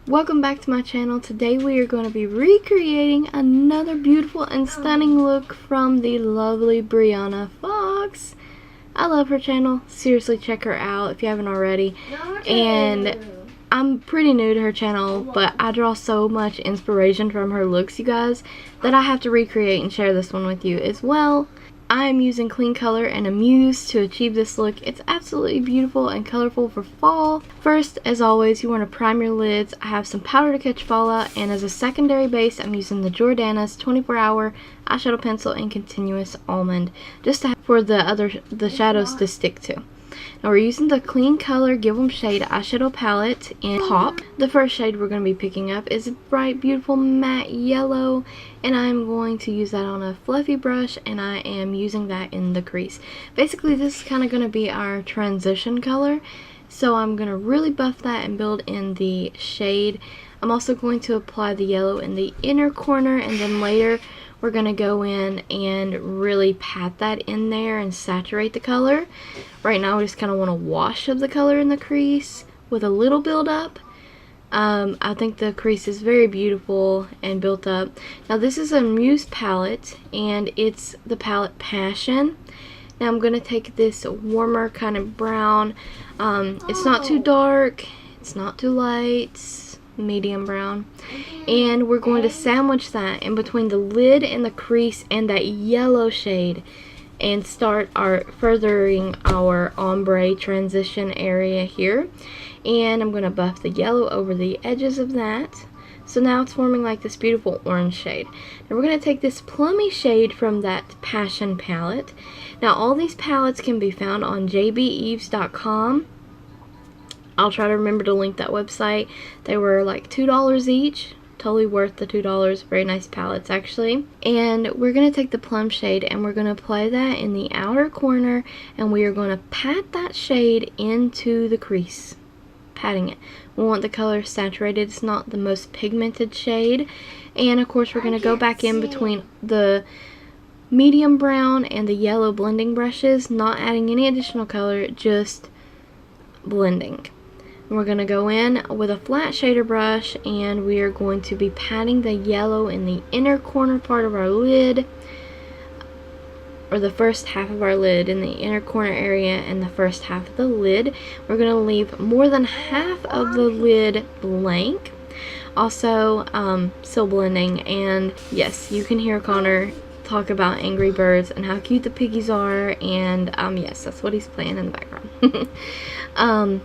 Welcome back to my channel. Today we are going to be recreating another beautiful and stunning look from the lovely Brianna Fox. I love her channel. Seriously, check her out if you haven't already. And I'm pretty new to her channel, but I draw so much inspiration from her looks, you guys, that I have to recreate and share this one with you as well. I am using KleanColor and Amuse to achieve this look. It's absolutely beautiful and colorful for fall. First, as always, you want to prime your lids. I have some powder to catch fallout, and as a secondary base, I'm using the Jordana's 24-hour eyeshadow pencil in Continuous Almond, just to have for the shadows to stick to. Now we're using the KleanColor Give 'em Shade eyeshadow palette in Pop. The first shade we're going to be picking up is a bright, beautiful matte yellow, and I'm going to use that on a fluffy brush, and I am using that in the crease. Basically, this is kind of going to be our transition color, so I'm going to really buff that and build in the shade. I'm also going to apply the yellow in the inner corner, and then later we're going to go in and really pat that in there and saturate the color. Right now we just kind of want a wash of the color in the crease with a little build up. I think the crease is very beautiful and built up. Now this is a Muse palette, and it's the palette Passion. Now I'm going to take this warmer kind of brown. It's not too dark, it's not too light, medium brown, and we're going to sandwich that in between the lid and the crease and that yellow shade, and start furthering our ombre transition area here. And I'm going to buff the yellow over the edges of that, so now it's forming like this beautiful orange shade. Now we're going to take this plummy shade from that Passion palette. Now all these palettes can be found on jbeves.com. I'll try to remember to link that website. They were like $2 each. Totally worth the $2. Very nice palettes, actually. And we're going to take the plum shade and we're going to apply that in the outer corner, and we are going to pat that shade into the crease. Patting it. We want the color saturated. It's not the most pigmented shade. And of course we're going to go back in between the medium brown and the yellow blending brushes, not adding any additional color, just blending. We're going to go in with a flat shader brush, and we are going to be patting the yellow in the inner corner part of our lid, or the first half of our lid, in the inner corner area and the first half of the lid. We're going to leave more than half of the lid blank. Also, still blending, and yes, you can hear Connor talk about Angry Birds and how cute the piggies are, and yes, that's what he's playing in the background.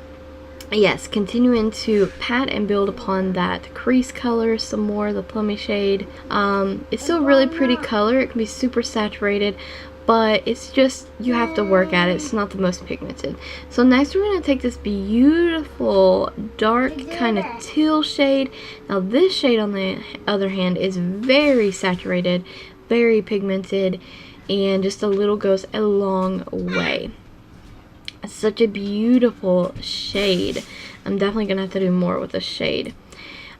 Yes, continuing to pat and build upon that crease color some more, the plummy shade. It's still a really pretty color. It can be super saturated, but it's just, you have to work at it. It's not the most pigmented. So next we're going to take this beautiful dark kind of teal shade. Now this shade, on the other hand, is very saturated, very pigmented, and just a little goes a long way. It's such a beautiful shade. I'm definitely going to have to do more with this shade.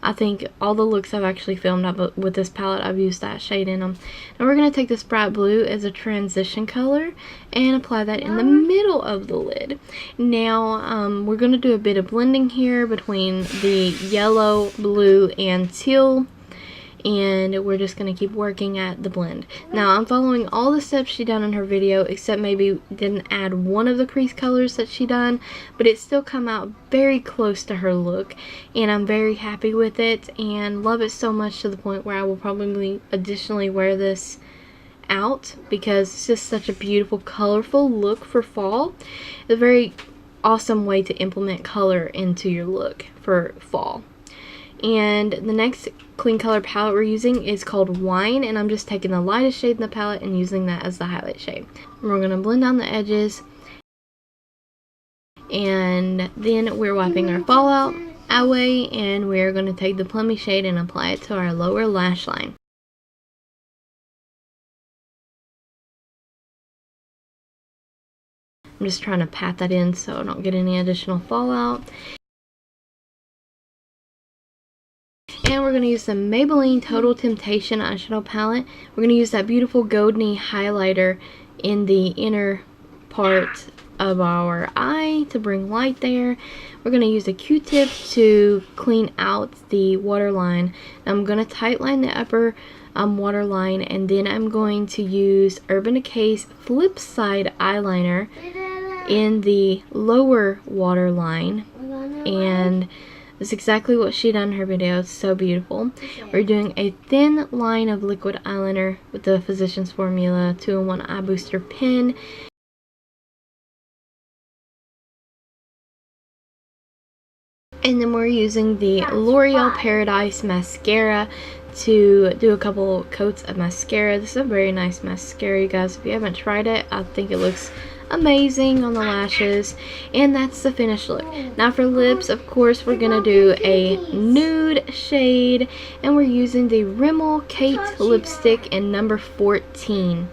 I think all the looks I've actually filmed with this palette, I've used that shade in them. Now we're going to take this bright blue as a transition color and apply that in the middle of the lid. Now we're going to do a bit of blending here between the yellow, blue, and teal. And we're just going to keep working at the blend. Now I'm following all the steps she done in her video, except maybe didn't add one of the crease colors that she done, but it still come out very close to her look, and I'm very happy with it and love it so much, to the point where I will probably additionally wear this out, because it's just such a beautiful, colorful look for fall. It's a very awesome way to implement color into your look for fall. And the next KleanColor palette we're using is called Wine, and I'm just taking the lightest shade in the palette and using that as the highlight shade. And we're going to blend down the edges, and then we're wiping our fallout away, and we're going to take the plummy shade and apply it to our lower lash line. I'm just trying to pat that in so I don't get any additional fallout. And we're going to use the Maybelline Total Temptation eyeshadow palette. We're going to use that beautiful golden highlighter in the inner part of our eye to bring light there. We're going to use a Q-tip to clean out the waterline. I'm going to tightline the upper waterline, and then I'm going to use Urban Decay's FLIPSIDE eyeliner in the lower waterline, and that's exactly what she done in her video. It's so beautiful. We're doing a thin line of liquid eyeliner with the Physicians Formula 2-in-1 Eye Booster pen. And then we're using the Loreal Paradise Mascara to do a couple coats of mascara. This is a very nice mascara, you guys. If you haven't tried it, I think it looks amazing on the lashes. And that's the finished look. Now for lips, of course, we're going to do a nude shade. And we're using the Rimmel Kate lipstick in number 14.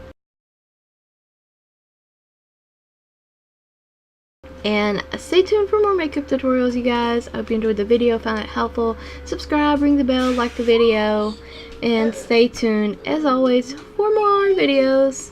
And stay tuned for more makeup tutorials, you guys. I hope you enjoyed the video, found it helpful. Subscribe, ring the bell, like the video, and stay tuned, as always, for more videos.